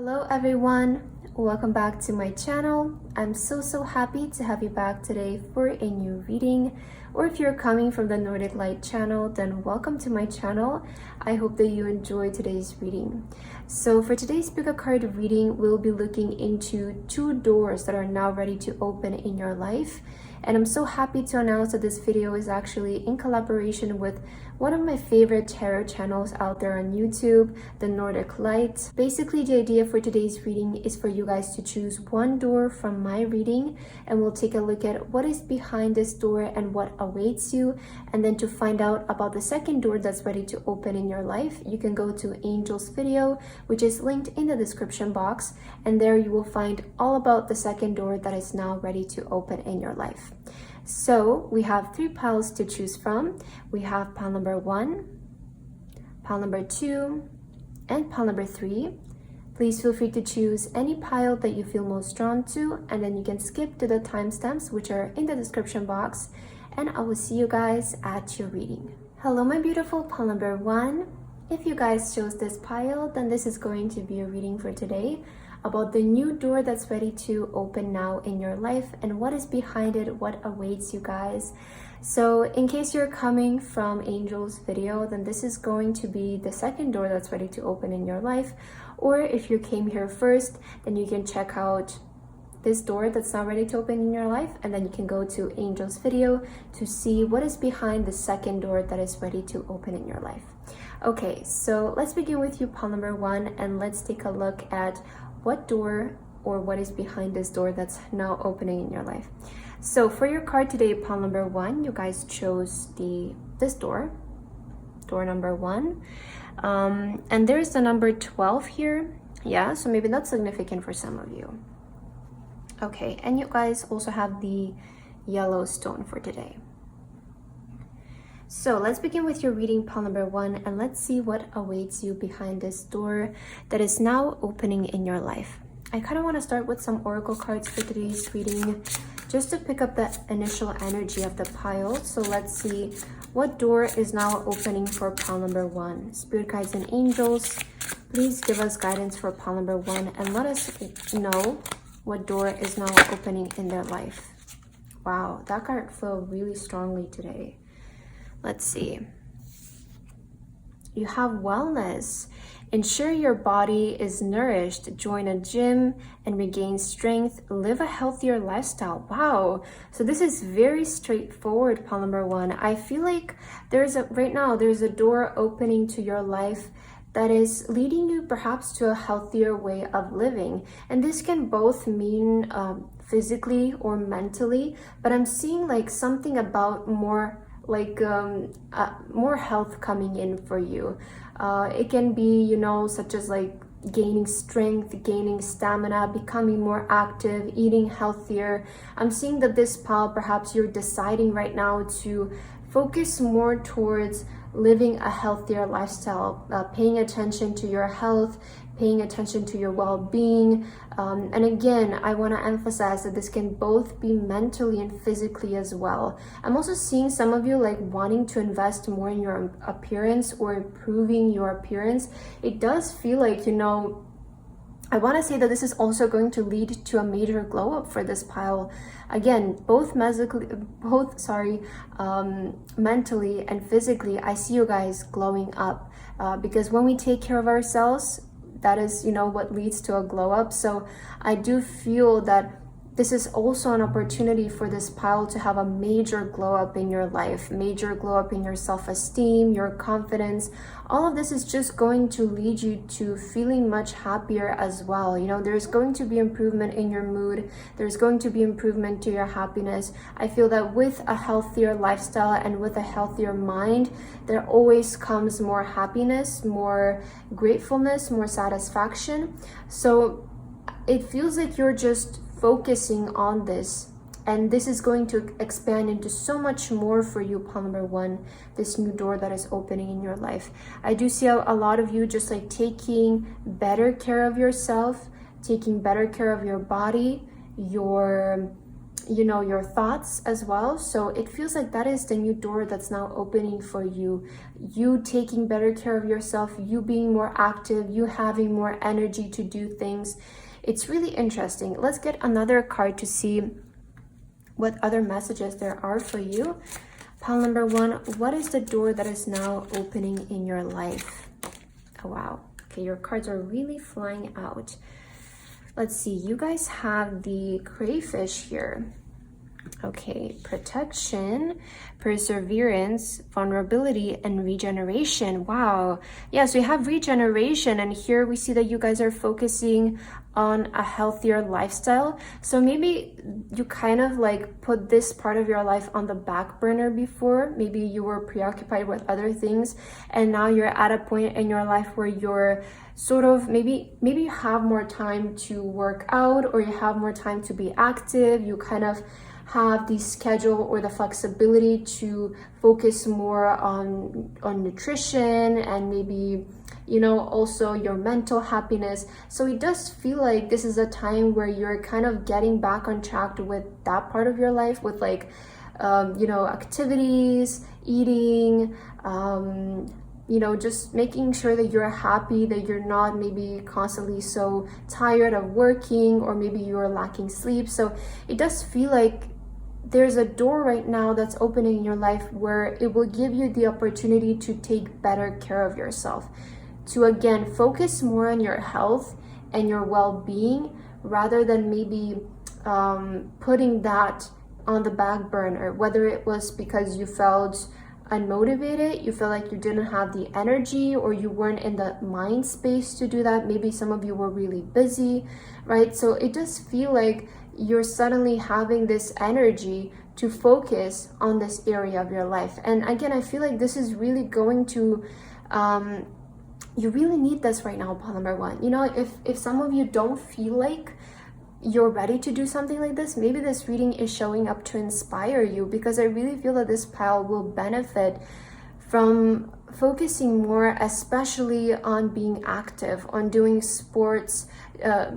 Hello everyone, welcome back to my channel. I'm so happy to have you back today for a new reading. Or if you're coming from the Nordic Light channel, then welcome to my channel. I hope that you enjoy today's reading. So for today's pick a card reading, we'll be looking into two doors that are now ready to open in your life. And I'm so happy to announce that this video is actually in collaboration with one of my favorite tarot channels out there on YouTube, the Nordic Light. Basically, the idea for today's reading is for you guys to choose one door from my reading, and we'll take a look at what is behind this door and what awaits you. And then to find out about the second door that's ready to open in your life, you can go to Angel's video, which is linked in the description box, and there you will find all about the second door that is now ready to open in your life. So we have three piles to choose from. We have pile number 1, pile number 2, and pile number 3. Please feel free to choose any pile that you feel most drawn to, and then you can skip to the timestamps which are in the description box, and I will see you guys at your reading. Hello my beautiful pile number 1. If you guys chose this pile, then this is going to be a reading for today about the new door that's ready to open now in your life and what is behind it, what awaits you guys. So in case you're coming from Angel's video, then this is going to be the second door that's ready to open in your life. Or if you came here first, then you can check out this door that's not ready to open in your life, and then you can go to Angel's video to see what is behind the second door that is ready to open in your life. Okay, so let's begin with you, pile number 1, and let's take a look at what door or what is behind this door that's now opening in your life. So for your card today, pile number 1, you guys chose this door number 1, and there's the number 12 here. Yeah, so maybe that's significant for some of you. Okay, and you guys also have the yellow stone for today. So let's begin with your reading, pile number 1, and let's see what awaits you behind this door that is now opening in your life. I kind of want to start with some oracle cards for today's reading, just to pick up the initial energy of the pile. So let's see what door is now opening for pile number 1. Spirit guides and angels, please give us guidance for pile number 1 and let us know what door is now opening in their life. Wow, that card felt really strongly today. Let's see. You have wellness. Ensure your body is nourished. Join a gym and regain strength. Live a healthier lifestyle. Wow. So this is very straightforward, pile number 1. I feel like right now there's a door opening to your life that is leading you perhaps to a healthier way of living. And this can both mean physically or mentally, but I'm seeing like something about more health coming in for you. It can be, you know, such as like gaining strength, gaining stamina, becoming more active, eating healthier. I'm seeing that this pile, perhaps you're deciding right now to focus more towards living a healthier lifestyle, paying attention to your health, paying attention to your well-being. And again, I want to emphasize that this can both be mentally and physically as well. I'm also seeing some of you like wanting to invest more in your appearance or improving your appearance. It does feel like, you know, I want to say that this is also going to lead to a major glow up for this pile. Again, mentally and physically, I see you guys glowing up because when we take care of ourselves, that is, you know, what leads to a glow up. So I do feel that this is also an opportunity for this pile to have a major glow up in your life, major glow up in your self-esteem, your confidence. All of this is just going to lead you to feeling much happier as well. You know, there's going to be improvement in your mood. There's going to be improvement to your happiness. I feel that with a healthier lifestyle and with a healthier mind, there always comes more happiness, more gratefulness, more satisfaction. So it feels like you're just focusing on this, and this is going to expand into so much more for you, pile number 1, this new door that is opening in your life. I do see a lot of you just like taking better care of yourself, taking better care of your body, your you know, your thoughts as well. So it feels like that is the new door that's now opening for you. You taking better care of yourself, you being more active, you having more energy to do things. It's really interesting. Let's get another card to see what other messages there are for you. Pile number 1, what is the door that is now opening in your life? Oh, wow. Okay, your cards are really flying out. Let's see, you guys have the crayfish here. Okay, protection, perseverance, vulnerability, and regeneration. Wow. Yeah, so you have regeneration, and here we see that you guys are focusing on a healthier lifestyle. So maybe you kind of like put this part of your life on the back burner before. Maybe you were preoccupied with other things, and now you're at a point in your life where you're sort of maybe you have more time to work out, or you have more time to be active. You kind of have the schedule or the flexibility to focus more on nutrition, and maybe, you know, also your mental happiness. So it does feel like this is a time where you're kind of getting back on track with that part of your life, with like you know, activities, eating, you know, just making sure that you're happy, that you're not maybe constantly so tired of working, or maybe you're lacking sleep. So it does feel like there's a door right now that's opening in your life where it will give you the opportunity to take better care of yourself, to again focus more on your health and your well-being, rather than maybe putting that on the back burner, whether it was because you felt unmotivated, you feel like you didn't have the energy, or you weren't in the mind space to do that. Maybe some of you were really busy, right? So it does feel like you're suddenly having this energy to focus on this area of your life. And again, I feel like this is really going to you really need this right now, pile number 1. You know, if some of you don't feel like you're ready to do something like this, maybe this reading is showing up to inspire you, because I really feel that this pile will benefit from focusing more, especially on being active, on doing sports,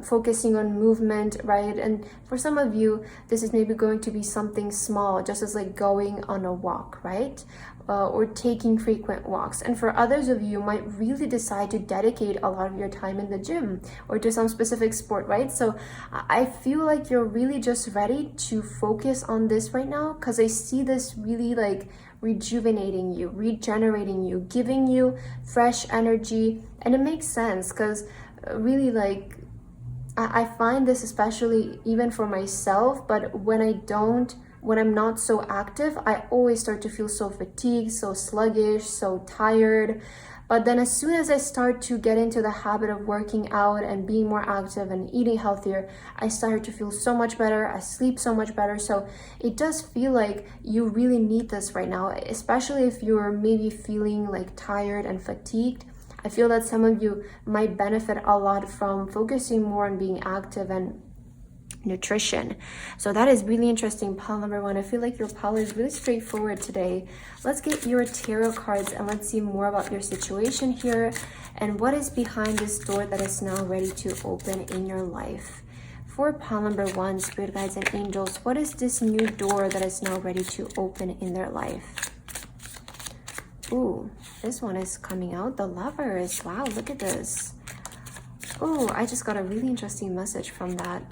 focusing on movement, right? And for some of you, this is maybe going to be something small, just as like going on a walk, right? Or taking frequent walks. And for others of you, might really decide to dedicate a lot of your time in the gym or to some specific sport, right? So I feel like you're really just ready to focus on this right now, because I see this really like rejuvenating you, regenerating you, giving you fresh energy. And it makes sense, because really like I find this, especially even for myself, but when I'm not so active, I always start to feel so fatigued, so sluggish, so tired. But then as soon as I start to get into the habit of working out and being more active and eating healthier, I start to feel so much better. I sleep so much better. So it does feel like you really need this right now, especially if you're maybe feeling like tired and fatigued. I feel that some of you might benefit a lot from focusing more on being active and nutrition. So that is really interesting, pile number 1. I feel like your pile is really straightforward today. Let's get your tarot cards and let's see more about your situation here and what is behind this door that is now ready to open in your life. For pile number 1, spirit guides and angels, what is this new door that is now ready to open in their life? Ooh, this one is coming out, the Lovers. Wow, look at this. Oh, I just got a really interesting message from that.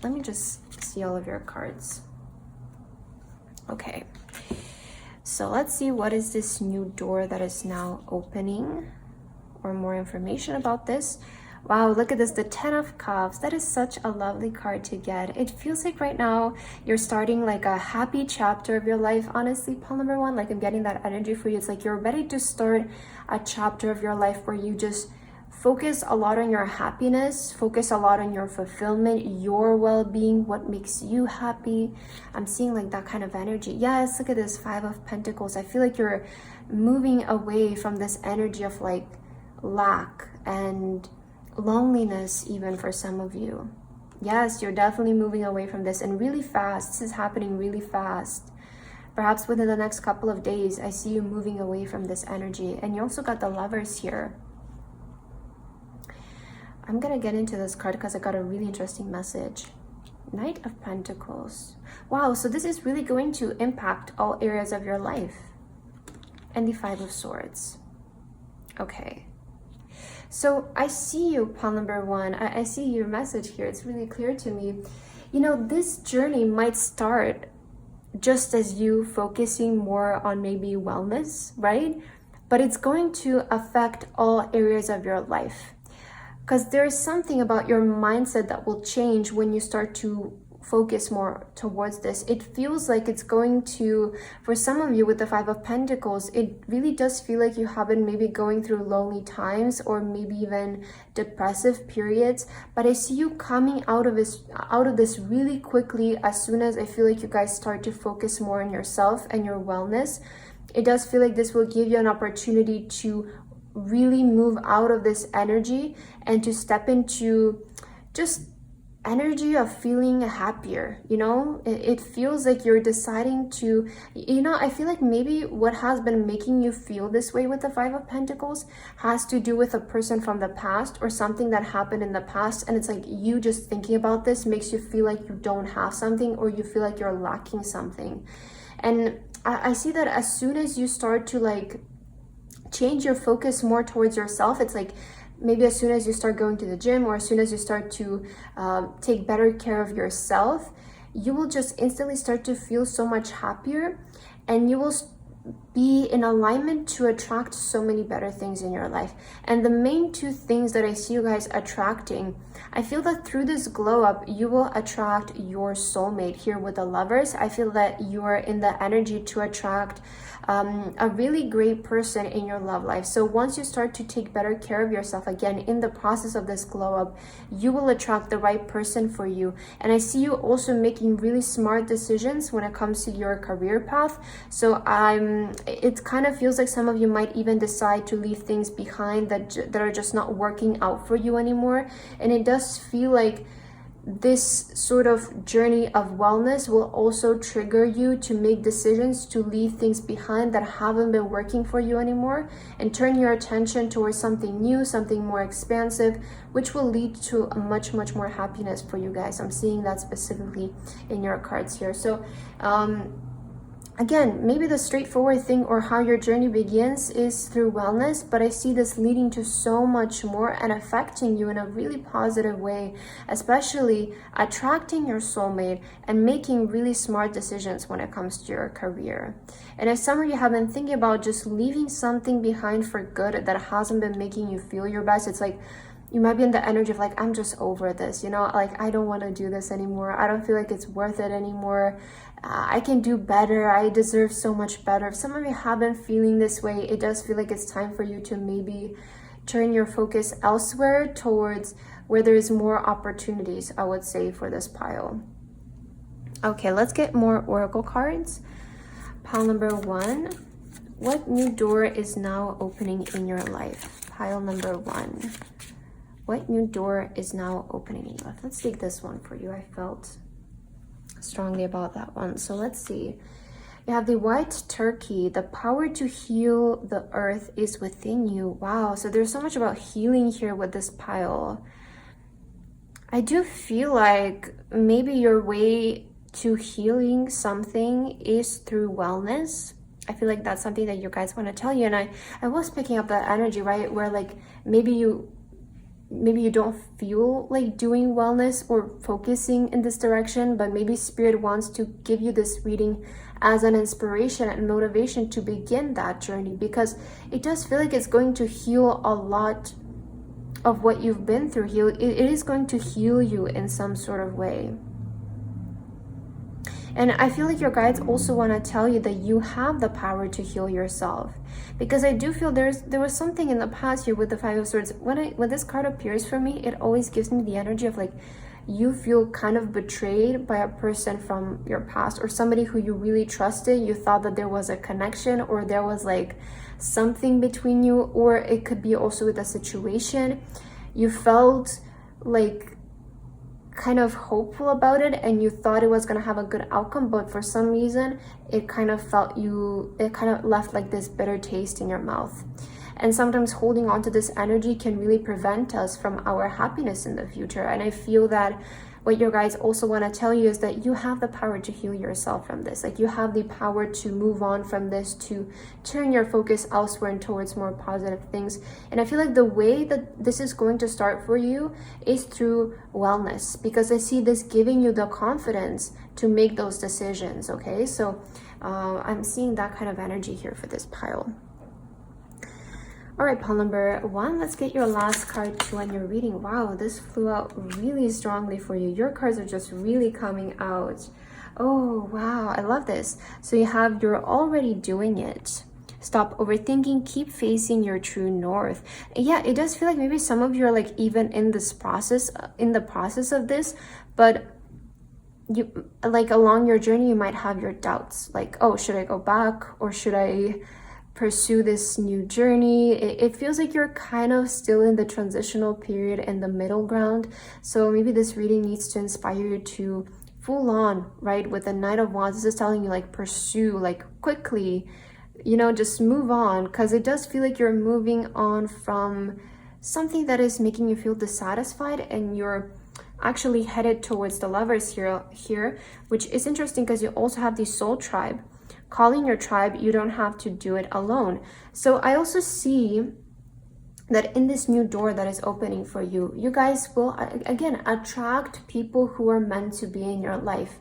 Let me just see all of your cards. Okay, so let's see what is this new door that is now opening, or more information about this. Wow, look at this, the 10 of Cups. That is such a lovely card to get. It feels like right now you're starting like a happy chapter of your life, honestly, pile number 1. Like I'm getting that energy for you. It's like you're ready to start a chapter of your life where you just focus a lot on your happiness, focus a lot on your fulfillment, your well-being, what makes you happy. I'm seeing like that kind of energy. Yes, look at this 5 of Pentacles. I feel like you're moving away from this energy of like lack and loneliness, even for some of you. Yes, you're definitely moving away from this, and really fast. This is happening really fast. Perhaps within the next couple of days, I see you moving away from this energy. And you also got the Lovers here. I'm gonna get into this card because I got a really interesting message. Knight of Pentacles. Wow, so this is really going to impact all areas of your life. And the Five of Swords. Okay. So I see you, pile number one. I see your message here. It's really clear to me. You know, this journey might start just as you focusing more on maybe wellness, right? But it's going to affect all areas of your life. Because there is something about your mindset that will change when you start to focus more towards this. It feels like it's going to, for some of you with the Five of Pentacles, it really does feel like you have been maybe going through lonely times or maybe even depressive periods. But I see you coming out of this really quickly as soon as I feel like you guys start to focus more on yourself and your wellness. It does feel like this will give you an opportunity to really move out of this energy and to step into just energy of feeling happier. You know, it feels like you're deciding to, you know, I feel like maybe what has been making you feel this way with the Five of Pentacles has to do with a person from the past or something that happened in the past, and it's like you just thinking about this makes you feel like you don't have something or you feel like you're lacking something. And I see that as soon as you start to like change your focus more towards yourself, it's like maybe as soon as you start going to the gym or as soon as you start to take better care of yourself, you will just instantly start to feel so much happier, and you will be in alignment to attract so many better things in your life. And the main two things that I see you guys attracting, I feel that through this glow up, you will attract your soulmate. Here with the Lovers, I feel that you are in the energy to attract a really great person in your love life. So once you start to take better care of yourself, again, in the process of this glow up, you will attract the right person for you. And I see you also making really smart decisions when it comes to your career path. So it kind of feels like some of you might even decide to leave things behind that are just not working out for you anymore. And it does feel like this sort of journey of wellness will also trigger you to make decisions to leave things behind that haven't been working for you anymore and turn your attention towards something new, something more expansive, which will lead to a much more happiness for you guys. I'm seeing that specifically in your cards here. So again, maybe the straightforward thing or how your journey begins is through wellness, but I see this leading to so much more and affecting you in a really positive way, especially attracting your soulmate and making really smart decisions when it comes to your career. And if some of you have been thinking about just leaving something behind for good that hasn't been making you feel your best, it's like you might be in the energy of like, I'm just over this, you know, like I don't want to do this anymore. I don't feel like it's worth it anymore. I can do better. I deserve so much better. If some of you have been feeling this way, it does feel like it's time for you to maybe turn your focus elsewhere towards where there is more opportunities, I would say, for this pile. Okay, let's get more oracle cards. Pile number one. What new door is now opening in your life? Pile number one. What new door is now opening in your life? Let's take this one for you. I felt strongly about that one. So let's see. You have the white turkey. The power to heal the earth is within you. Wow. So there's so much about healing here with this pile. I do feel like maybe your way to healing something is through wellness. I feel like that's something that you guys want to tell you. And I was picking up that energy, right? Where like maybe you don't feel like doing wellness or focusing in this direction, but maybe Spirit wants to give you this reading as an inspiration and motivation to begin that journey, because it does feel like it's going to heal a lot of what you've been through. It is going to heal you in some sort of way. And I feel like your guides also want to tell you that you have the power to heal yourself, because I do feel there was something in the past here with the Five of Swords. When this card appears for me, it always gives me the energy of like you feel kind of betrayed by a person from your past or somebody who you really trusted. You thought that there was a connection or there was like something between you, or it could be also with a situation. You felt like kind of hopeful about it and you thought it was going to have a good outcome, but for some reason it kind of left like this bitter taste in your mouth. And sometimes holding on to this energy can really prevent us from our happiness in the future. And I feel that what your guides also want to tell you is that you have the power to heal yourself from this. Like, you have the power to move on from this, to turn your focus elsewhere and towards more positive things. And I feel like the way that this is going to start for you is through wellness, because I see this giving you the confidence to make those decisions. Okay, so I'm seeing that kind of energy here for this pile. All right, pile number 1, let's get your last card to end your reading. Wow, this flew out really strongly for you. Your cards are just really coming out. Oh, wow, I love this. So you have, you're already doing it. Stop overthinking, keep facing your true north. Yeah, it does feel like maybe some of you are like even in this process, in the process of this, but you, like, along your journey, you might have your doubts. Like, oh, should I go back, or should I pursue this new journey? It feels like you're kind of still in the transitional period, in the middle ground. So maybe this reading needs to inspire you to full on, right? With the Knight of Wands, this is telling you, like, pursue, like, quickly, you know, just move on, because it does feel like you're moving on from something that is making you feel dissatisfied, and you're actually headed towards the Lovers here, which is interesting because you also have the Soul Tribe. Calling your tribe, you don't have to do it alone. So I also see that in this new door that is opening for you, you guys will again attract people who are meant to be in your life.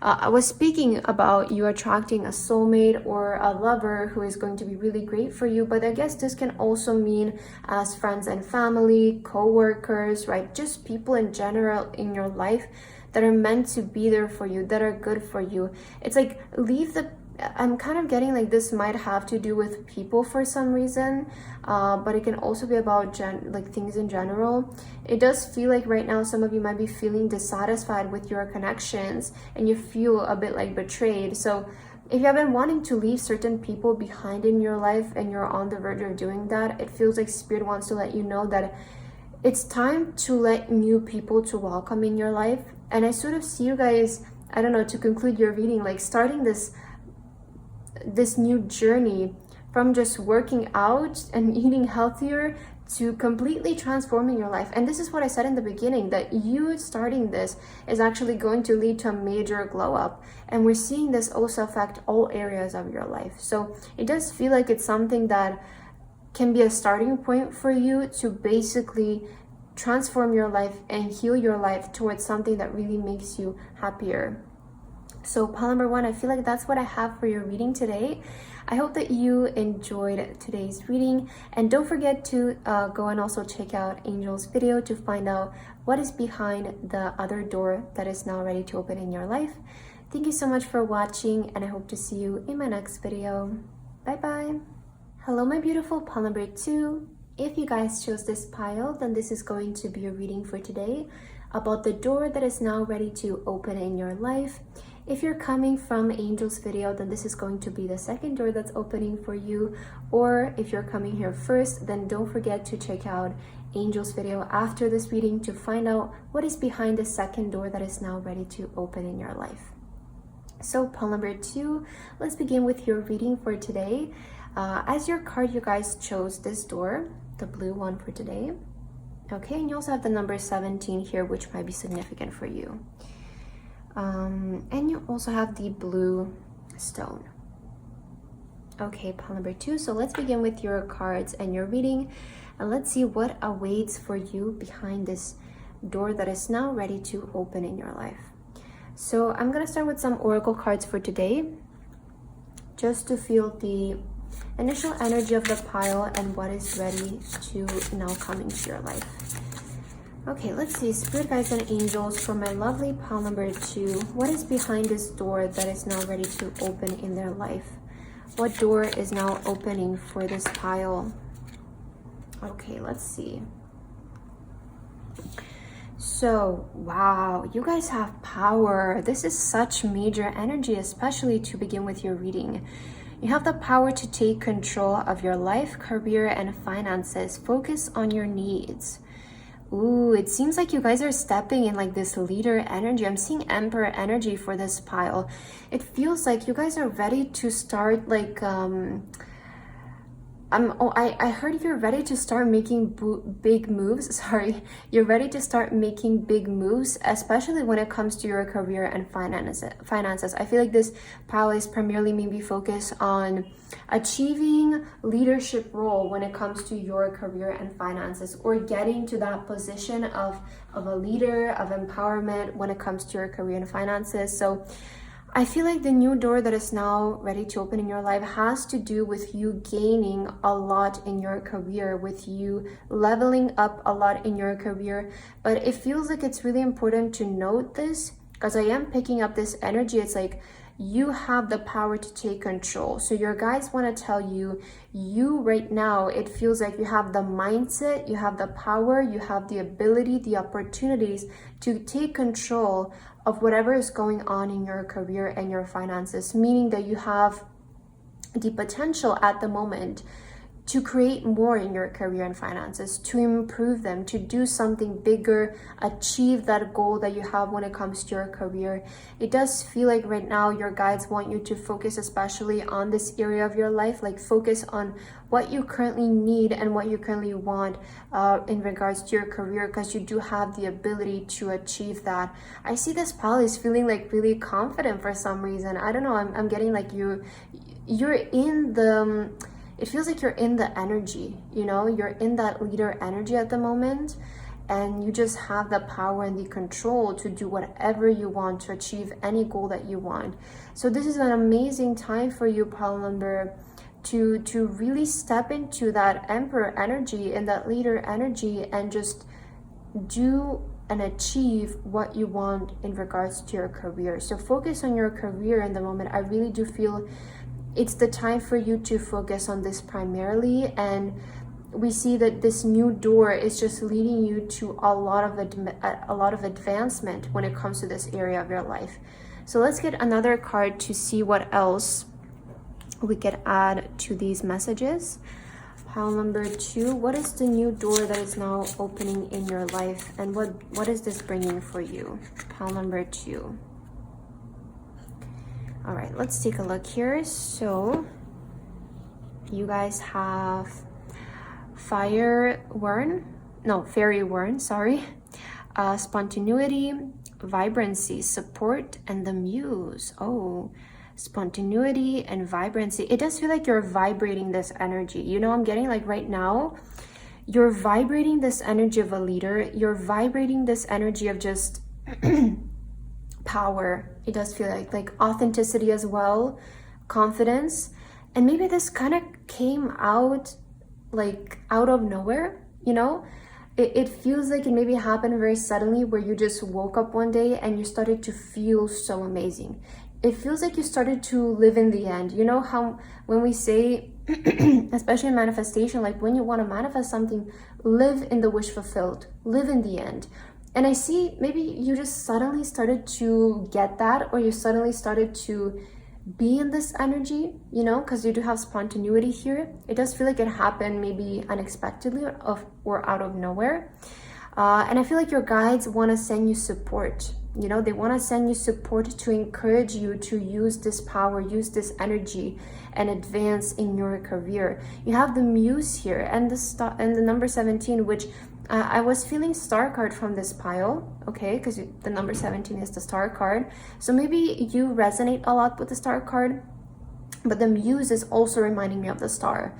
I was speaking about you attracting a soulmate or a lover who is going to be really great for you, but I guess this can also mean as friends and family, co-workers, right? Just people in general in your life that are meant to be there for you, that are good for you. It's like, I'm kind of getting like this might have to do with people for some reason, but it can also be about like things in general. It does feel like right now some of you might be feeling dissatisfied with your connections, and you feel a bit like betrayed. So if you have been wanting to leave certain people behind in your life and you're on the verge of doing that, it feels like Spirit wants to let you know that it's time to let new people to welcome in your life. And I sort of see you guys, I don't know, to conclude your reading, like starting this new journey from just working out and eating healthier to completely transforming your life. And this is what I said in the beginning, that you starting this is actually going to lead to a major glow up. And we're seeing this also affect all areas of your life. So it does feel like it's something that can be a starting point for you to basically transform your life and heal your life towards something that really makes you happier. So pile number 1, I feel like that's what I have for your reading today. I hope that you enjoyed today's reading, and don't forget to go and also check out Angel's video to find out what is behind the other door that is now ready to open in your life. Thank you so much for watching, and I hope to see you in my next video. Bye bye. Hello my beautiful pile number 2. If you guys chose this pile, then this is going to be a reading for today about the door that is now ready to open in your life. If you're coming from Angel's video, then this is going to be the second door that's opening for you. Or if you're coming here first, then don't forget to check out Angel's video after this reading to find out what is behind the second door that is now ready to open in your life. So pile number 2, let's begin with your reading for today. As your card, you guys chose this door, the blue one for today. Okay, and you also have the number 17 here, which might be significant for you. And you also have the blue stone. Okay, pile number 2. So let's begin with your cards and your reading, and let's see what awaits for you behind this door that is now ready to open in your life. So I'm gonna start with some oracle cards for today, just to feel the initial energy of the pile and what is ready to now come into your life. Okay, let's see, Spirit guides and angels, for my lovely pile number 2, what is behind this door that is now ready to open in their life? What door is now opening for this pile? Okay, let's see. So, wow, you guys have power. This is such major energy, especially to begin with your reading. You have the power to take control of your life, career, and finances. Focus on your needs. Ooh, it seems like you guys are stepping in like this leader energy. I'm seeing Emperor energy for this pile. It feels like you guys are ready to start like I heard you're ready to start making big moves. Sorry, you're ready to start making big moves, especially when it comes to your career and finances. I feel like this pile is primarily maybe focused on achieving leadership role when it comes to your career and finances, or getting to that position of a leader, of empowerment when it comes to your career and finances. So I feel like the new door that is now ready to open in your life has to do with you gaining a lot in your career, with you leveling up a lot in your career. But it feels like it's really important to note this, because I am picking up this energy. It's like you have the power to take control. So your guides want to tell you, you right now, it feels like you have the mindset, you have the power, you have the ability, the opportunities to take control of whatever is going on in your career and your finances, meaning that you have the potential at the moment to create more in your career and finances, to improve them, to do something bigger, achieve that goal that you have when it comes to your career. It does feel like right now your guides want you to focus especially on this area of your life, like focus on what you currently need and what you currently want in regards to your career, because you do have the ability to achieve that. I see this pal is feeling like really confident for some reason. I don't know, I'm getting like you're in the... It feels like you're in the energy, you know, you're in that leader energy at the moment, and you just have the power and the control to do whatever you want, to achieve any goal that you want. So this is an amazing time for you, pile number, to really step into that emperor energy and that leader energy and just do and achieve what you want in regards to your career. So focus on your career in the moment. I really do feel it's the time for you to focus on this primarily, and we see that this new door is just leading you to a lot of advancement when it comes to this area of your life. So let's get another card to see what else we could add to these messages. Pile number 2, what is the new door that is now opening in your life, and what is this bringing for you? Pile number 2. All right, let's take a look here. So you guys have fairy wern, sorry, spontaneity, vibrancy, support, and the muse. Oh, spontaneity and vibrancy. It does feel like you're vibrating this energy. You know, I'm getting like right now, you're vibrating this energy of a leader. You're vibrating this energy of just power. It does feel like authenticity as well, confidence. And maybe this kind of came out like out of nowhere, you know. It feels like it maybe happened very suddenly, where you just woke up one day and you started to feel so amazing. It feels like you started to live in the end. You know how when we say especially in manifestation, like when you want to manifest something, live in the wish fulfilled, live in the end. And I see maybe you just suddenly started to get that, or you suddenly started to be in this energy, you know, because you do have spontaneity here. It does feel like it happened maybe unexpectedly or out of nowhere. And I feel like your guides want to send you support. You know, they want to send you support to encourage you to use this power, use this energy, and advance in your career. You have the muse here and the number 17, which I was feeling star card from this pile, okay, because the number 17 is the star card. So maybe you resonate a lot with the star card, but the muse is also reminding me of the star.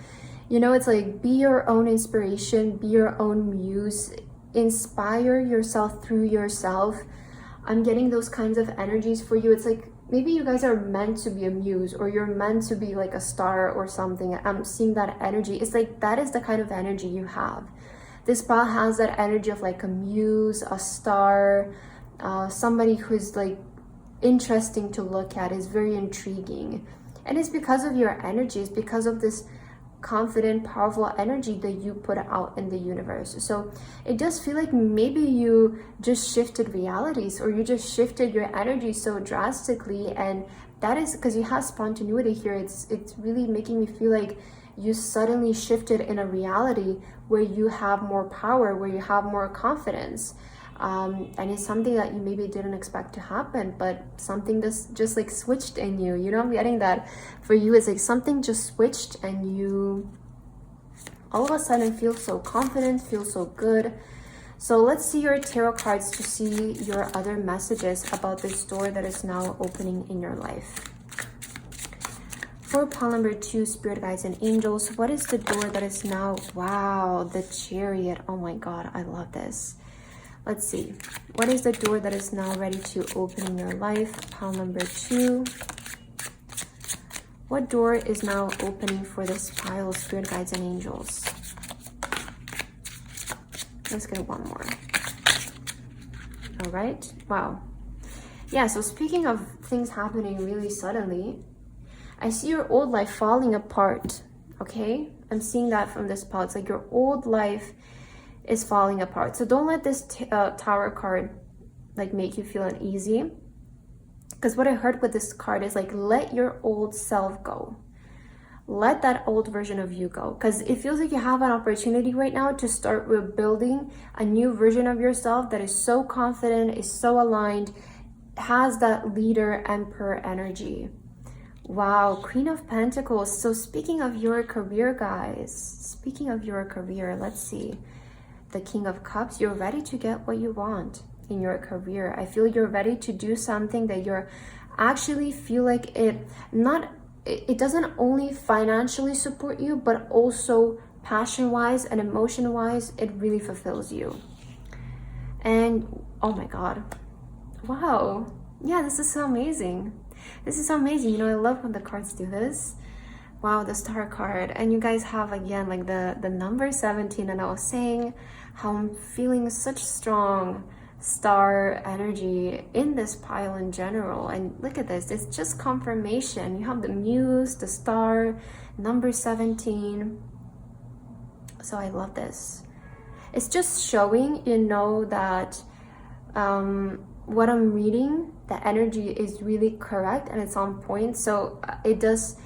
You know, it's like be your own inspiration, be your own muse, inspire yourself through yourself. I'm getting those kinds of energies for you. It's like maybe you guys are meant to be a muse, or you're meant to be like a star or something. I'm seeing that energy. It's like that is the kind of energy you have. This pile has that energy of like a muse, a star, somebody who's like interesting to look at, is very intriguing. And it's because of your energy, it's because of this confident, powerful energy that you put out in the universe. So it does feel like maybe you just shifted realities, or you just shifted your energy so drastically. And that is because you have spontaneity here. It's really making me feel like you suddenly shifted in a reality where you have more power, where you have more confidence. And it's something that you maybe didn't expect to happen, but something just like switched in you. You know, I'm getting that for you. It's like something just switched and you all of a sudden feel so confident, feel so good. So let's see your tarot cards to see your other messages about this door that is now opening in your life. For pile number 2, spirit guides and angels, what is the door that is now, wow, the Chariot. Oh my God, I love this. Let's see. What is the door that is now ready to open in your life? Pile number 2. What door is now opening for this pile of spirit guides and angels? Let's get one more. All right. Wow. Yeah, so speaking of things happening really suddenly, I see your old life falling apart, okay? I'm seeing that from this pile. It's like your old life is falling apart. So don't let this Tower card like make you feel uneasy. Because what I heard with this card is like, let your old self go. Let that old version of you go, because it feels like you have an opportunity right now to start rebuilding a new version of yourself that is so confident, is so aligned, has that leader emperor energy. Wow, Queen of Pentacles. So speaking of your career, guys, speaking of your career, let's see. The King of Cups, you're ready to get what you want in your career. I feel you're ready to do something that you're actually feel like it doesn't only financially support you, but also passion-wise and emotion-wise, it really fulfills you. And oh my God, wow. Yeah, this is so amazing. This is so amazing. You know, I love when the cards do this. Wow, the Star card. And you guys have, again, like the number 17. And I was saying how I'm feeling such strong star energy in this pile in general. And look at this, it's just confirmation. You have the Muse, the Star, number 17. So I love this. It's just showing, you know, that what I'm reading, the energy is really correct and it's on point. So it does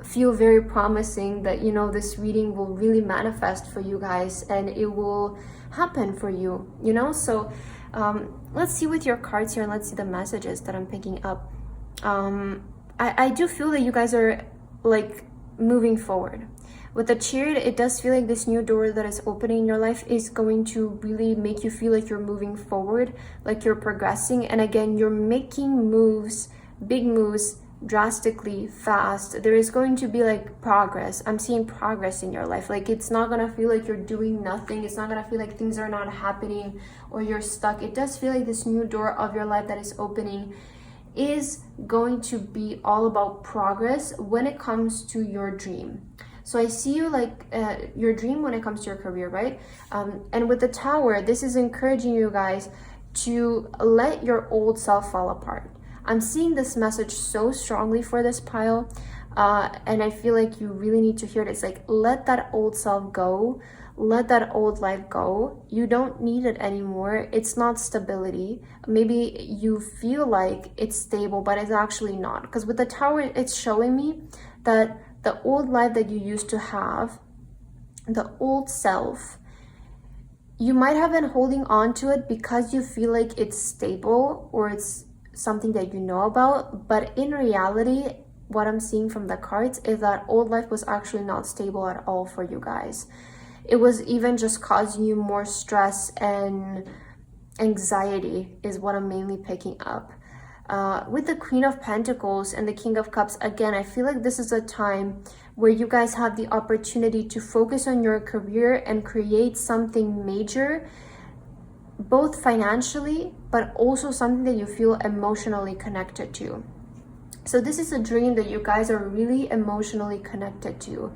feel very promising that, you know, this reading will really manifest for you guys and it will happen for you, you know. So let's see with your cards here and let's see the messages that I'm picking up. I do feel that you guys are like moving forward. With the Chariot, it does feel like this new door that is opening in your life is going to really make you feel like you're moving forward, like you're progressing. And again, you're making moves, big moves, drastically fast. There is going to be like progress. I'm seeing progress in your life. Like it's not gonna feel like you're doing nothing. It's not gonna feel like things are not happening or you're stuck. It does feel like this new door of your life that is opening is going to be all about progress when it comes to your dream. So I see you like your dream when it comes to your career, right? And with the Tower, this is encouraging you guys to let your old self fall apart. I'm seeing this message so strongly for this pile, and I feel like you really need to hear it. It's like, let that old self go, let that old life go. You don't need it anymore. It's not stability. Maybe you feel like it's stable, but it's actually not. Because with the Tower, it's showing me that the old life that you used to have, the old self, you might have been holding on to it because you feel like it's stable or it's something that you know about. But in reality, what I'm seeing from the cards is that old life was actually not stable at all for you guys. It was even just causing you more stress and anxiety is what I'm mainly picking up. With the Queen of Pentacles and the King of Cups, again, I feel like this is a time where you guys have the opportunity to focus on your career and create something major, both financially, but also something that you feel emotionally connected to. So this is a dream that you guys are really emotionally connected to.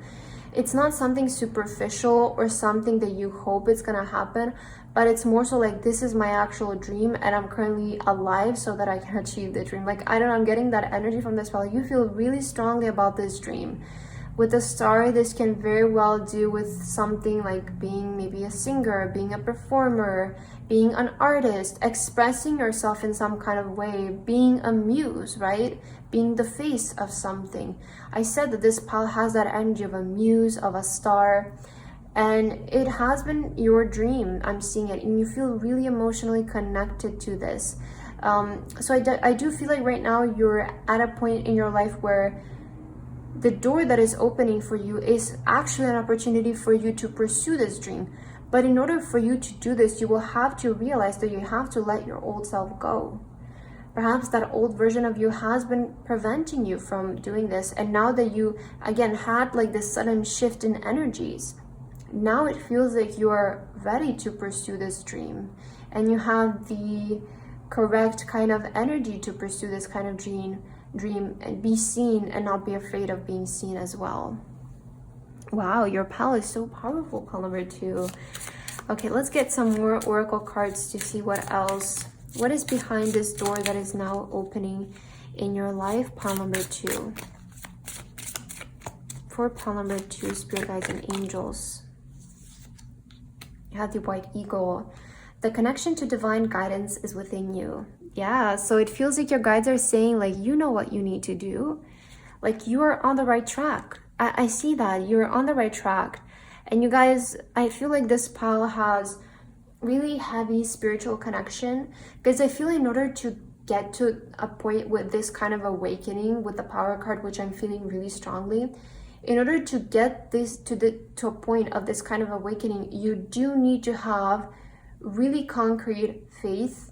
It's not something superficial or something that you hope it's gonna happen, but it's more so like, this is my actual dream and I'm currently alive so that I can achieve the dream. Like, I don't know, I'm getting that energy from this spell. You feel really strongly about this dream. With the Star, this can very well do with something like being maybe a singer, being a performer, being an artist, expressing yourself in some kind of way, being a muse, right? Being the face of something. I said that this pile has that energy of a muse, of a star, and it has been your dream. I'm seeing it, and you feel really emotionally connected to this. So I do feel like right now you're at a point in your life where the door that is opening for you is actually an opportunity for you to pursue this dream. But in order for you to do this, you will have to realize that you have to let your old self go. Perhaps that old version of you has been preventing you from doing this. And now that you, again, had like this sudden shift in energies, now it feels like you are ready to pursue this dream. And you have the correct kind of energy to pursue this kind of dream and be seen and not be afraid of being seen as well. Wow, your pal is so powerful, pal number 2. Okay, let's get some more oracle cards to see what else. What is behind this door that is now opening in your life, pal number 2? For pal number 2, spirit guides and angels. You have the white eagle. The connection to divine guidance is within you. Yeah, so it feels like your guides are saying, like, you know what you need to do. Like, you are on the right track. I see that. You're on the right track. And you guys, I feel like this pile has really heavy spiritual connection. Because I feel in order to get to a point with this kind of awakening with the power card, which I'm feeling really strongly, in order to get this to a point of this kind of awakening, you do need to have really concrete faith,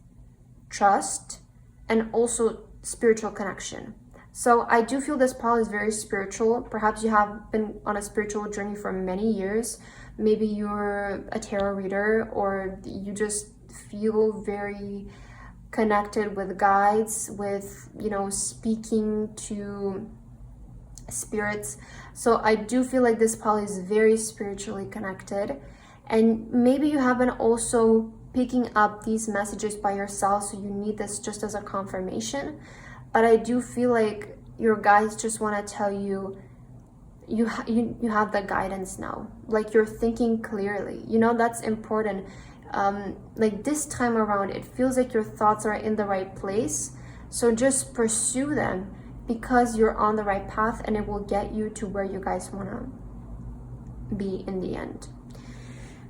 trust, and also spiritual connection. So I do feel this pile is very spiritual. Perhaps you have been on a spiritual journey for many years. Maybe you're a tarot reader, or you just feel very connected with guides, with, you know, speaking to spirits. So I do feel like this pile is very spiritually connected. And maybe you have been also picking up these messages by yourself, so you need this just as a confirmation. But I do feel like your guides just want to tell you, you have the guidance now. Like, you're thinking clearly. You know, that's important. Like, this time around, it feels like your thoughts are in the right place. So just pursue them, because you're on the right path, and it will get you to where you guys want to be in the end.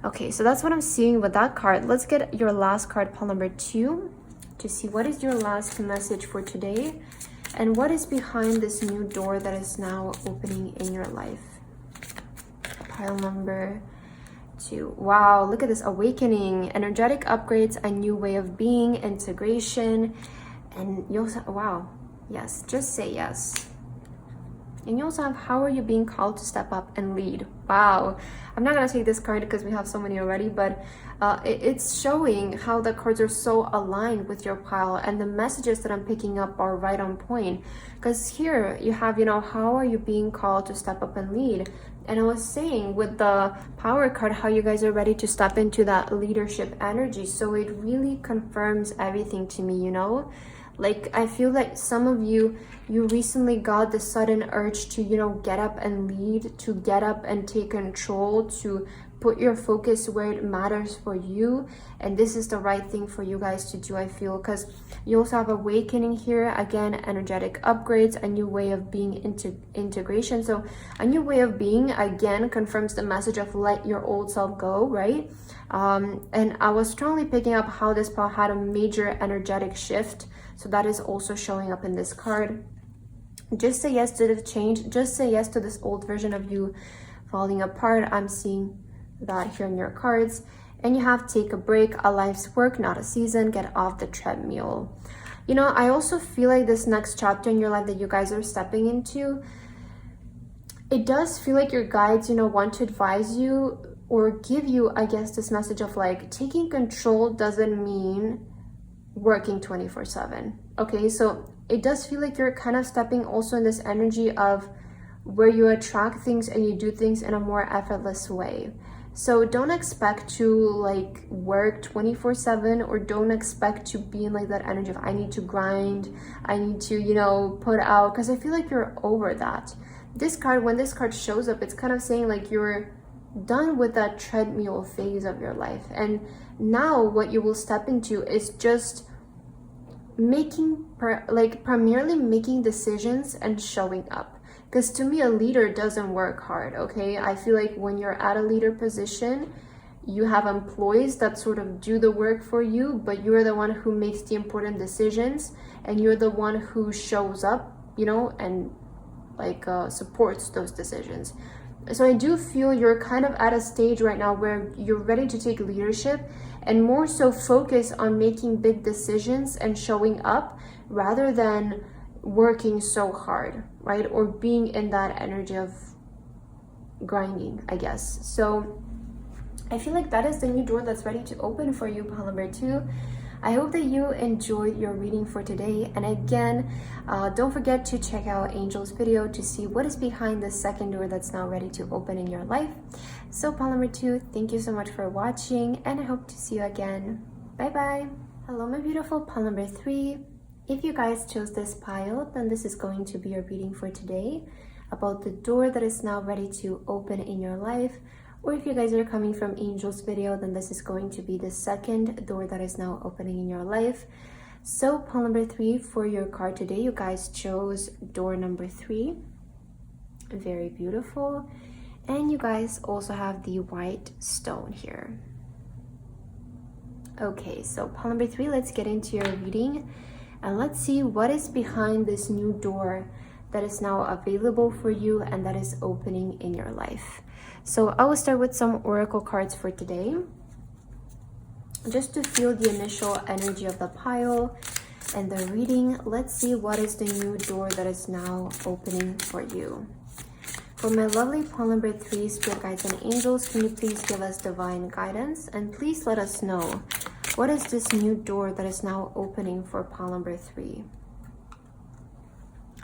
Okay, so that's what I'm seeing with that card. Let's get your last card, pile number 2, to see what is your last message for today, and what is behind this new door that is now opening in your life. Pile number 2. Wow, look at this. Awakening, energetic upgrades, a new way of being, integration, and you also, wow, yes, just say yes. And you also have, how are you being called to step up and lead? Wow. I'm not going to take this card because we have so many already, but it's showing how the cards are so aligned with your pile, and the messages that I'm picking up are right on point. Because here you have, you know, how are you being called to step up and lead? And I was saying with the power card, how you guys are ready to step into that leadership energy. So it really confirms everything to me, you know? Like, I feel like some of you recently got the sudden urge to, you know, get up and lead, to get up and take control, to put your focus where it matters for you. And this is the right thing for you guys to do, I feel, because you also have awakening here. Again, energetic upgrades, a new way of being, integration. So a new way of being, again, confirms the message of let your old self go, right? And I was strongly picking up how this pile had a major energetic shift. So that is also showing up in this card. Just say yes to the change. Just say yes to this old version of you falling apart. I'm seeing that here in your cards. And you have take a break, a life's work, not a season, get off the treadmill. You know, I also feel like this next chapter in your life that you guys are stepping into, it does feel like your guides, you know, want to advise you or give you, I guess, this message of like, taking control doesn't mean working 24/7. Okay, so it does feel like you're kind of stepping also in this energy of where you attract things and you do things in a more effortless way. So don't expect to like work 24/7, or don't expect to be in like that energy of I need to grind, I need to, you know, put out, because I feel like you're over that. This card, when this card shows up, it's kind of saying like you're done with that treadmill phase of your life, and now what you will step into is just making primarily making decisions and showing up. Because to me, a leader doesn't work hard. Okay, I feel like when you're at a leader position, you have employees that sort of do the work for you, but you're the one who makes the important decisions, and you're the one who shows up, you know, and like supports those decisions. So I do feel you're kind of at a stage right now where you're ready to take leadership and more so focus on making big decisions and showing up rather than working so hard, right? Or being in that energy of grinding, I guess. So I feel like that is the new door that's ready to open for you, pile number 2. I hope that you enjoyed your reading for today. And again, don't forget to check out Angel's video to see what is behind the second door that's now ready to open in your life. So pile number 2, thank you so much for watching, and I hope to see you again. Bye bye. Hello, my beautiful pile number 3. If you guys chose this pile, then this is going to be your reading for today about the door that is now ready to open in your life. Or if you guys are coming from Angel's video, then this is going to be the second door that is now opening in your life. So pile number 3 for your card today, you guys chose door number 3. Very beautiful. And you guys also have the white stone here. Okay, so pile number 3, let's get into your reading. And let's see what is behind this new door that is now available for you and that is opening in your life. So I will start with some oracle cards for today, just to feel the initial energy of the pile and the reading. Let's see what is the new door that is now opening for you. For my lovely pile number 3, spirit guides and angels, can you please give us divine guidance, and please let us know what is this new door that is now opening for pile number 3.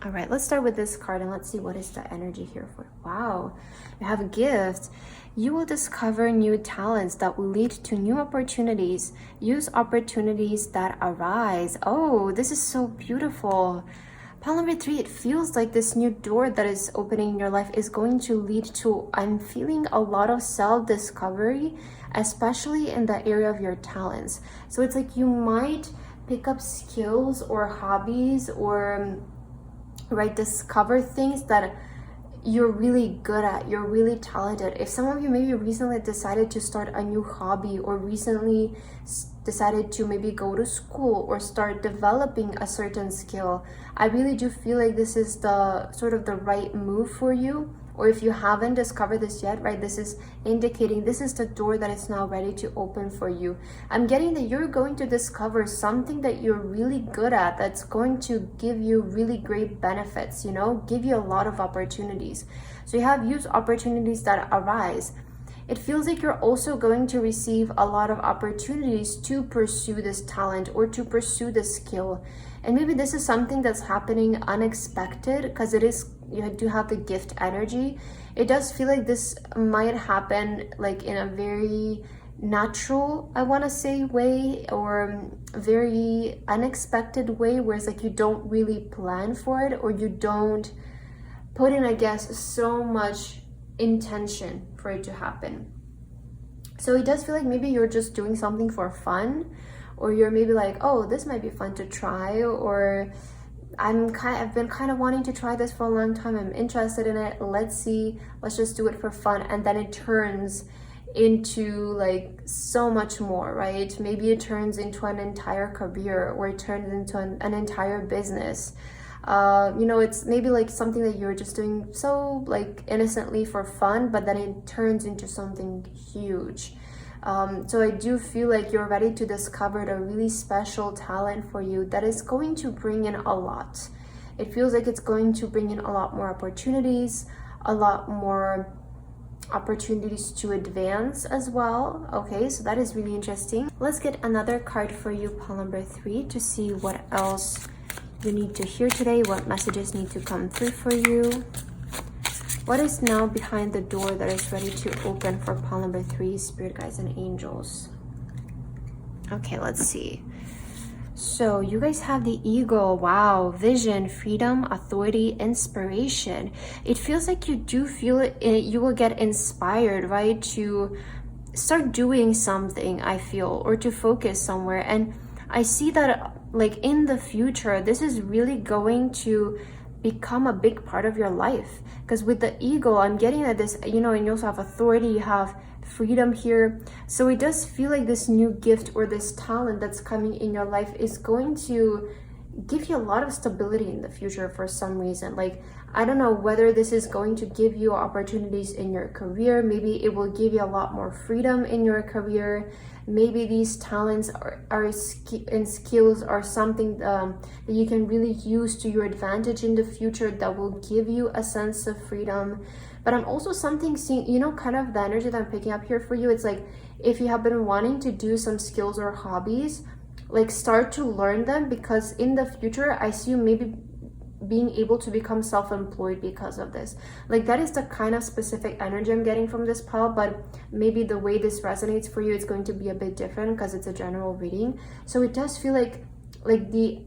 All right, let's start with this card and let's see what is the energy here for. Wow, you have a gift. You will discover new talents that will lead to new opportunities. Use opportunities that arise. Oh, this is so beautiful. Pile number 3, it feels like this new door that is opening in your life is going to lead to, I'm feeling a lot of self-discovery, especially in the area of your talents. So it's like you might pick up skills or hobbies or right, discover things that you're really good at, you're really talented. If some of you maybe recently decided to start a new hobby or recently decided to maybe go to school or start developing a certain skill, I really do feel like this is the sort of the right move for you. Or if you haven't discovered this yet, right, this is indicating this is the door that is now ready to open for you. I'm getting that you're going to discover something that you're really good at that's going to give you really great benefits, you know, give you a lot of opportunities. So you have used opportunities that arise. It feels like you're also going to receive a lot of opportunities to pursue this talent or to pursue this skill. And maybe this is something that's happening unexpected because it is, you do have the gift energy. It does feel like this might happen like in a very natural, I want to say, way, or very unexpected way, where it's like you don't really plan for it or you don't put in, I guess, so much intention for it to happen. So it does feel like maybe you're just doing something for fun, or you're maybe like, oh, this might be fun to try, or I've been kind of wanting to try this for a long time, I'm interested in it, let's just do it for fun. And then it turns into like so much more, right? Maybe it turns into an entire career, or it turns into an entire business. You know, it's maybe like something that you're just doing so like innocently for fun, but then it turns into something huge. So I do feel like you're ready to discover a really special talent for you that is going to bring in a lot. It feels like it's going to bring in a lot more opportunities, a lot more opportunities to advance as well. Okay, so that is really interesting. Let's get another card for you, pile number 3, to see what else you need to hear today, what messages need to come through for you. What is now behind the door that is ready to open for pile number 3, spirit guides and angels? Okay, let's see. So you guys have the eagle. Wow, vision, freedom, authority, inspiration. It feels like you do feel it, you will get inspired, right, to start doing something, I feel, or to focus somewhere. And I see that like in the future, this is really going to become a big part of your life. Because with the eagle, I'm getting at this, you know, and you also have authority, you have freedom here. So it does feel like this new gift or this talent that's coming in your life is going to give you a lot of stability in the future for some reason. Like, I don't know whether this is going to give you opportunities in your career. Maybe it will give you a lot more freedom in your career. Maybe these talents and skills are something that you can really use to your advantage in the future, that will give you a sense of freedom. But I'm also seeing, you know, kind of the energy that I'm picking up here for you. It's like, if you have been wanting to do some skills or hobbies, like, start to learn them, because in the future I see you maybe being able to become self-employed because of this. Like, that is the kind of specific energy I'm getting from this pile, but maybe the way this resonates for you is going to be a bit different because it's a general reading. So it does feel like the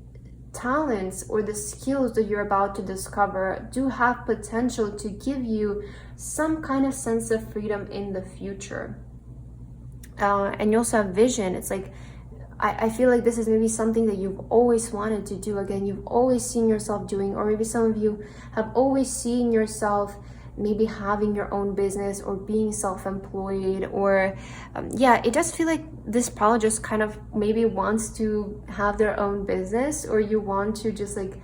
talents or the skills that you're about to discover do have potential to give you some kind of sense of freedom in the future. And you also have vision. It's like, I feel like this is maybe something that you've always wanted to do. Again, you've always seen yourself doing, or maybe some of you have always seen yourself maybe having your own business or being self-employed, or yeah, it does feel like this pile just kind of maybe wants to have their own business, or you want to just like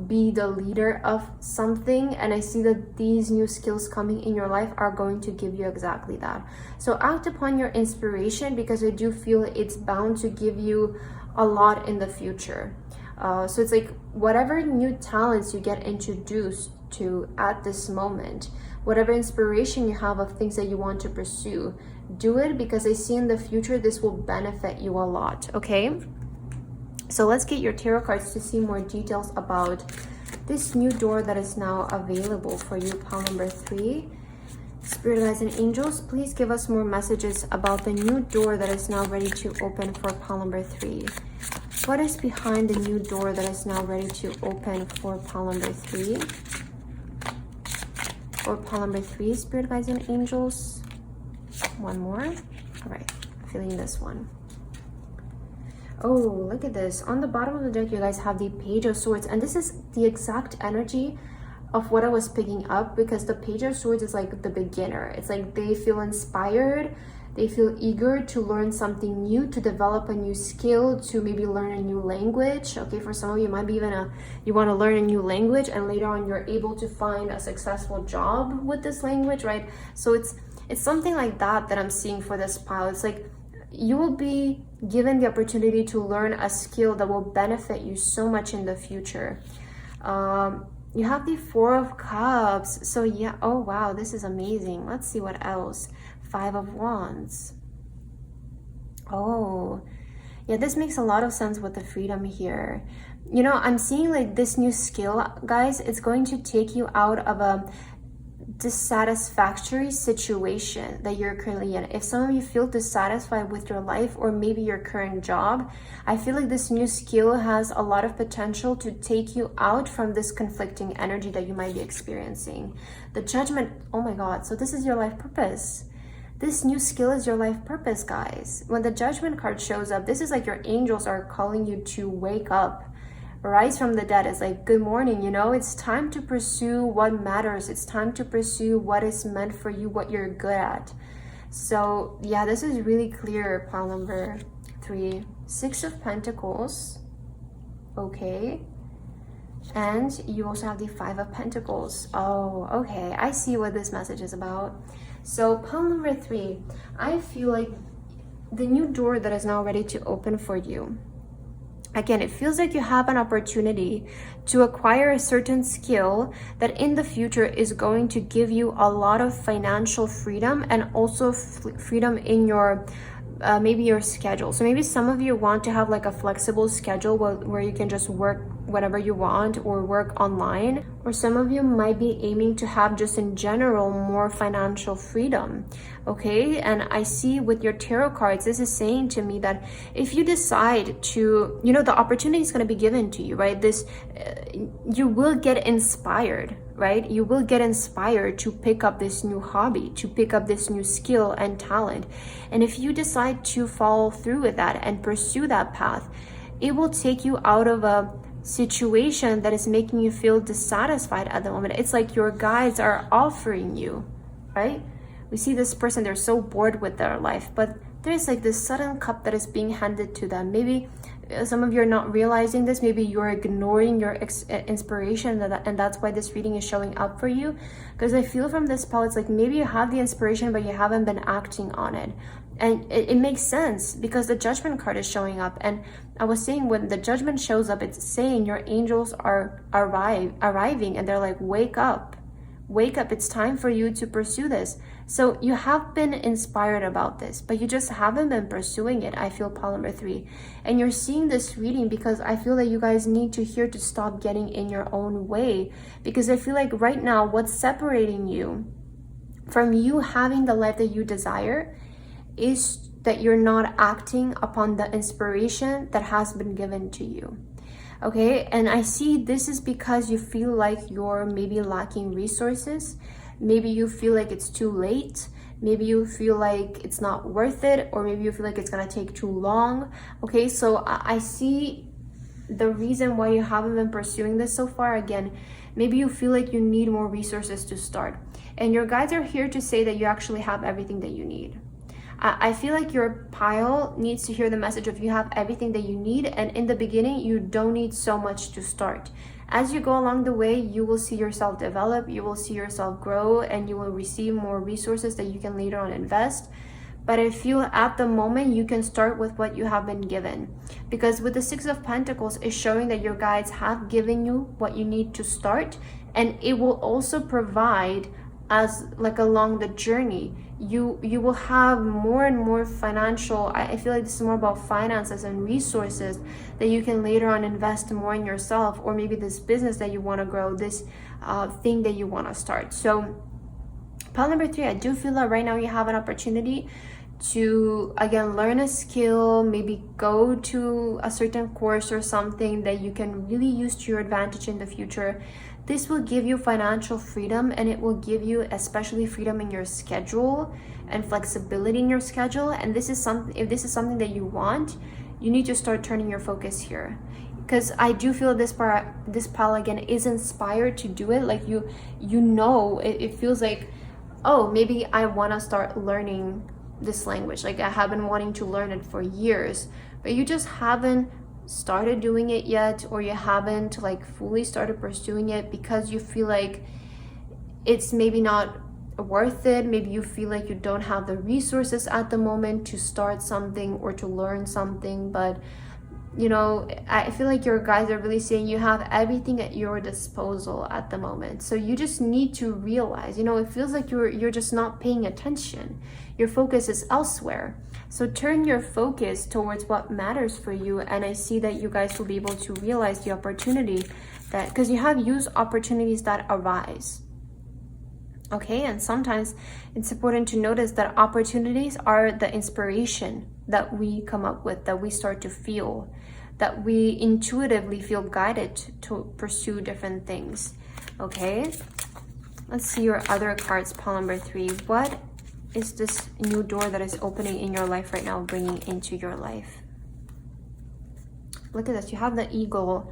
be the leader of something. And I see that these new skills coming in your life are going to give you exactly that. So act upon your inspiration, because I do feel it's bound to give you a lot in the future. So it's like, whatever new talents you get introduced to at this moment, whatever inspiration you have of things that you want to pursue, do it, because I see in the future this will benefit you a lot. Okay, so let's get your tarot cards to see more details about this new door that is now available for you, pile number 3. Spirit guides and angels, please give us more messages about the new door that is now ready to open for pile number 3. What is behind the new door that is now ready to open for pile number 3? For pile number 3, spirit guides and angels. One more. All right, feeling this one. Oh, look at this. On the bottom of the deck, you guys have the Page of Swords. And this is the exact energy of what I was picking up, because the Page of Swords is like the beginner. It's like they feel inspired. They feel eager to learn something new, to develop a new skill, to maybe learn a new language. Okay, for some of you, it might be even you want to learn a new language, and later on you're able to find a successful job with this language, right? So it's something like that I'm seeing for this pile. It's like you will be given the opportunity to learn a skill that will benefit you so much in the future. You have the Four of Cups. So yeah, oh wow, this is amazing. Let's see what else. Five of Wands. Oh yeah, this makes a lot of sense with the freedom here. You know, I'm seeing like this new skill, guys, it's going to take you out of a dissatisfactory situation that you're currently in. If some of you feel dissatisfied with your life or maybe your current job, I feel like this new skill has a lot of potential to take you out from this conflicting energy that you might be experiencing. The Judgment, oh my God, so this is your life purpose. This new skill is your life purpose, guys. When the Judgment card shows up, this is like your angels are calling you to wake up. Rise from the dead. Is like, good morning, you know, it's time to pursue what matters. It's time to pursue what is meant for you, what you're good at. So yeah, this is really clear, pile number 3. Six of Pentacles. Okay. And you also have the Five of Pentacles. Oh, okay. I see what this message is about. So pile number 3, I feel like the new door that is now ready to open for you. Again, it feels like you have an opportunity to acquire a certain skill that in the future is going to give you a lot of financial freedom, and also freedom in your maybe your schedule. So maybe some of you want to have like a flexible schedule where you can just work whatever you want or work online, or some of you might be aiming to have just in general more financial freedom. Okay, and I see with your tarot cards, this is saying to me that if you decide to, you know, the opportunity is going to be given to you, right? This you will get inspired, right? You will get inspired to pick up this new hobby, to pick up this new skill and talent. And if you decide to follow through with that and pursue that path, it will take you out of a situation that is making you feel dissatisfied at the moment. It's like your guides are offering you, right? We see this person, they're so bored with their life, but there's like this sudden cup that is being handed to them. Maybe some of you are not realizing this. Maybe you're ignoring your inspiration, and that's why this reading is showing up for you. Because I feel from this pile, it's like maybe you have the inspiration, but you haven't been acting on it. And it makes sense because the Judgment card is showing up. And I was saying, when the Judgment shows up, it's saying your angels are arriving, and they're like, wake up. Wake up, it's time for you to pursue this. So you have been inspired about this, but you just haven't been pursuing it. I feel pile number 3. And you're seeing this reading because I feel that you guys need to hear to stop getting in your own way. Because I feel like right now, what's separating you from you having the life that you desire is that you're not acting upon the inspiration that has been given to you. Okay, and I see this is because you feel like you're maybe lacking resources. Maybe you feel like it's too late. Maybe you feel like it's not worth it, or maybe you feel like it's gonna take too long. Okay, so I see the reason why you haven't been pursuing this so far. Again, maybe you feel like you need more resources to start. And your guides are here to say that you actually have everything that you need. I feel like your pile needs to hear the message of you have everything that you need, and in the beginning you don't need so much to start. As you go along the way, you will see yourself develop, you will see yourself grow, and you will receive more resources that you can later on invest. But I feel at the moment you can start with what you have been given, because with the 6 of Pentacles is showing that your guides have given you what you need to start, and it will also provide as like along the journey you will have more and more financial, I feel like this is more about finances and resources that you can later on invest more in yourself, or maybe this business that you want to grow, this thing that you want to start. So pile number 3, I do feel that right now you have an opportunity to again learn a skill, maybe go to a certain course or something that you can really use to your advantage in the future. This will give you financial freedom, and it will give you especially freedom in your schedule and flexibility in your schedule. And this is something, if this is something that you want, you need to start turning your focus here. Because I do feel this pile again is inspired to do it. Like you know, it feels like, oh, maybe I want to start learning this language. Like I have been wanting to learn it for years, but you just haven't started doing it yet, or you haven't like fully started pursuing it because you feel like it's maybe not worth it. Maybe you feel like you don't have the resources at the moment to start something or to learn something. But you know, I feel like your guides are really saying you have everything at your disposal at the moment. So you just need to realize, you know, it feels like you're just not paying attention. Your focus is elsewhere. So turn your focus towards what matters for you. And I see that you guys will be able to realize the opportunity that, because you have used opportunities that arise. Okay, and sometimes it's important to notice that opportunities are the inspiration that we come up with, that we start to feel, that we intuitively feel guided to pursue different things. Okay, let's see your other cards, pile number 3. What is this new door that is opening in your life right now, bringing into your life? Look at this, you have the eagle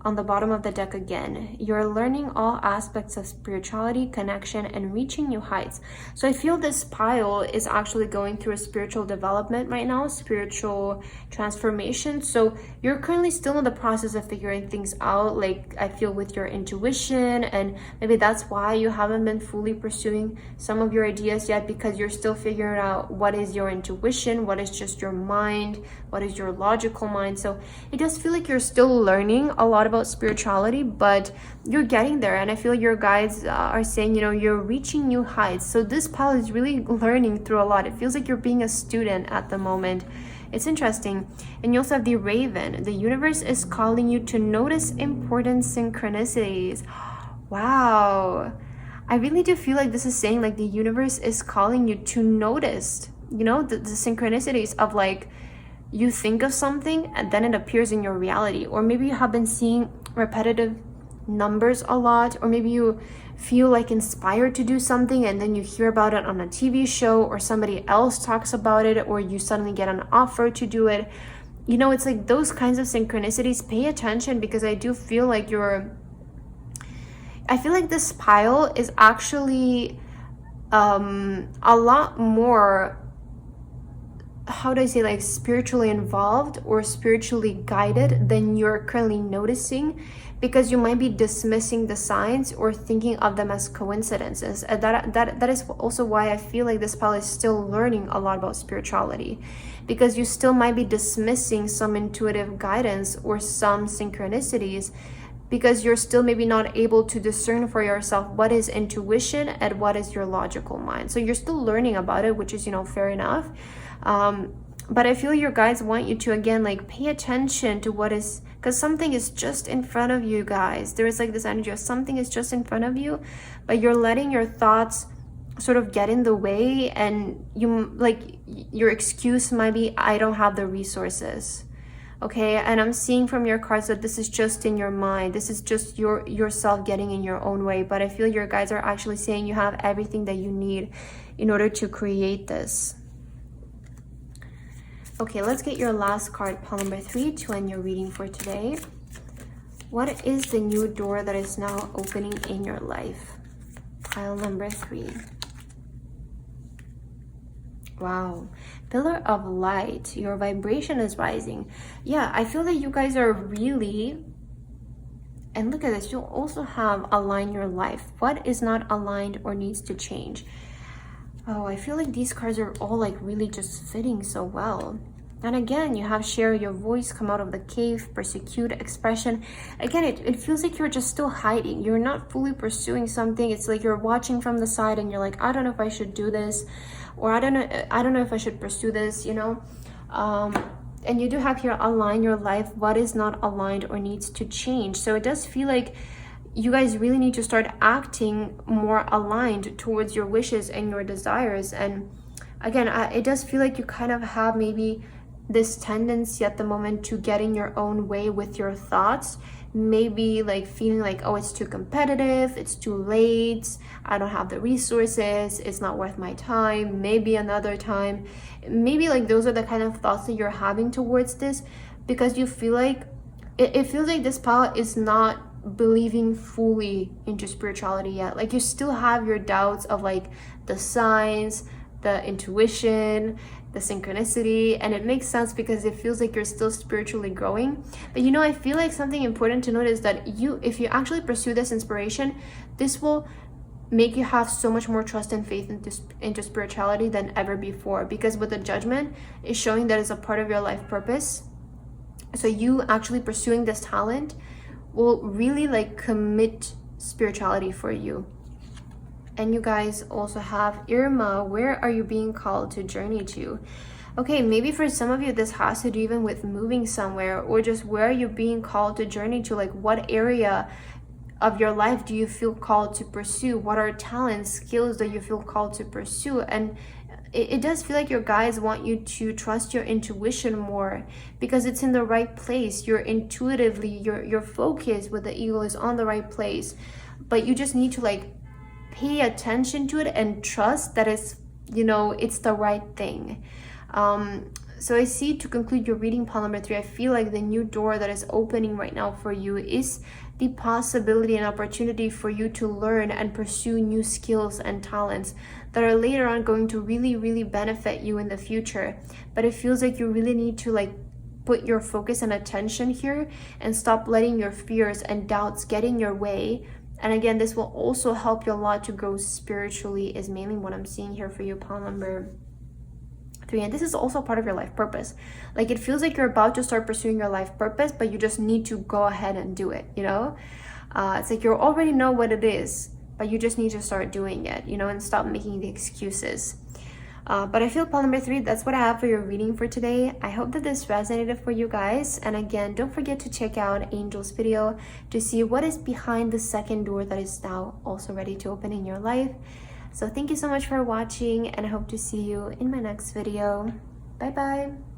on the bottom of the deck again. You're learning all aspects of spirituality, connection, and reaching new heights. So I feel this pile is actually going through a spiritual development right now, spiritual transformation. So you're currently still in the process of figuring things out, like I feel with your intuition, and maybe that's why you haven't been fully pursuing some of your ideas yet, because you're still figuring out what is your intuition, what is just your mind, what is your logical mind. So it does feel like you're still learning a lot about spirituality, but you're getting there. And I feel your guides are saying, you know, you're reaching new heights. So this pile is really learning through a lot. It feels like you're being a student at the moment. It's interesting. And you also have the raven. The universe is calling you to notice important synchronicities. Wow. I really do feel like this is saying like the universe is calling you to notice, you know, the synchronicities of like, you think of something and then it appears in your reality. Or maybe you have been seeing repetitive numbers a lot, or maybe you feel like inspired to do something and then you hear about it on a TV show, or somebody else talks about it, or you suddenly get an offer to do it. You know, it's like those kinds of synchronicities. Pay attention, because I do feel like I feel like this pile is actually a lot more how do I say, like spiritually involved or spiritually guided than you're currently noticing, because you might be dismissing the signs or thinking of them as coincidences. And that is also why I feel like this pile is still learning a lot about spirituality, because you still might be dismissing some intuitive guidance or some synchronicities, because you're still maybe not able to discern for yourself what is intuition and what is your logical mind. So you're still learning about it, which is, you know, fair enough. But I feel your guides want you to, again, like pay attention to what is, because something is just in front of you, guys. There is like this energy of something is just in front of you, but you're letting your thoughts sort of get in the way, and you, like, your excuse might be, I don't have the resources. Okay, and I'm seeing from your cards that this is just in your mind. This is just yourself getting in your own way. But I feel your guides are actually saying you have everything that you need in order to create this. Okay, let's get your last card, pile number 3, to end your reading for today. What is the new door that is now opening in your life? Pile number 3. Wow, pillar of light, your vibration is rising. Yeah, I feel that you guys are really, and look at this, you'll also have align your life. What is not aligned or needs to change? Oh, I feel like these cards are all like really just fitting so well. And again, you have share your voice, come out of the cave, persecute, expression. Again, it feels like you're just still hiding. You're not fully pursuing something. It's like you're watching from the side and you're like, I don't know if I should do this, or I don't know if I should pursue this, you know. And you do have here align your life. What is not aligned or needs to change? So it does feel like you guys really need to start acting more aligned towards your wishes and your desires. And again, it does feel like you kind of have maybe this tendency at the moment to get in your own way with your thoughts, maybe like feeling like, oh, it's too competitive, it's too late, I don't have the resources, it's not worth my time, maybe another time. Maybe like those are the kind of thoughts that you're having towards this, because you feel like it feels like this pile is not believing fully into spirituality yet. Like you still have your doubts of like the signs, the intuition, the synchronicity, and it makes sense because it feels like you're still spiritually growing. But you know, I feel like something important to note is that if you actually pursue this inspiration, this will make you have so much more trust and faith into spirituality than ever before, because with the Judgment is showing that it's a part of your life purpose. So you actually pursuing this talent will really like commit spirituality for you. And you guys also have Irma, where are you being called to journey to? Okay, maybe for some of you this has to do even with moving somewhere, or just where are you being called to journey to? Like what area of your life do you feel called to pursue? What are talents, skills that you feel called to pursue? And it does feel like your guides want you to trust your intuition more, because it's in the right place. You're intuitively, your focus with the eagle is on the right place, but you just need to like pay attention to it and trust that it's, you know, it's the right thing. So I see, to conclude your reading, pile number 3, I feel like the new door that is opening right now for you is the possibility and opportunity for you to learn and pursue new skills and talents that are later on going to really, really benefit you in the future. But it feels like you really need to like put your focus and attention here and stop letting your fears and doubts get in your way. And again, this will also help you a lot to grow spiritually, is mainly what I'm seeing here for you, pile number 3. And this is also part of your life purpose. Like it feels like you're about to start pursuing your life purpose, but you just need to go ahead and do it, you know? It's like you already know what it is, but you just need to start doing it, you know, and stop making the excuses. But I feel, pile number 3, that's what I have for your reading for today. I hope that this resonated for you guys. And again, don't forget to check out Angel's video to see what is behind the second door that is now also ready to open in your life. So thank you so much for watching, and I hope to see you in my next video. Bye bye.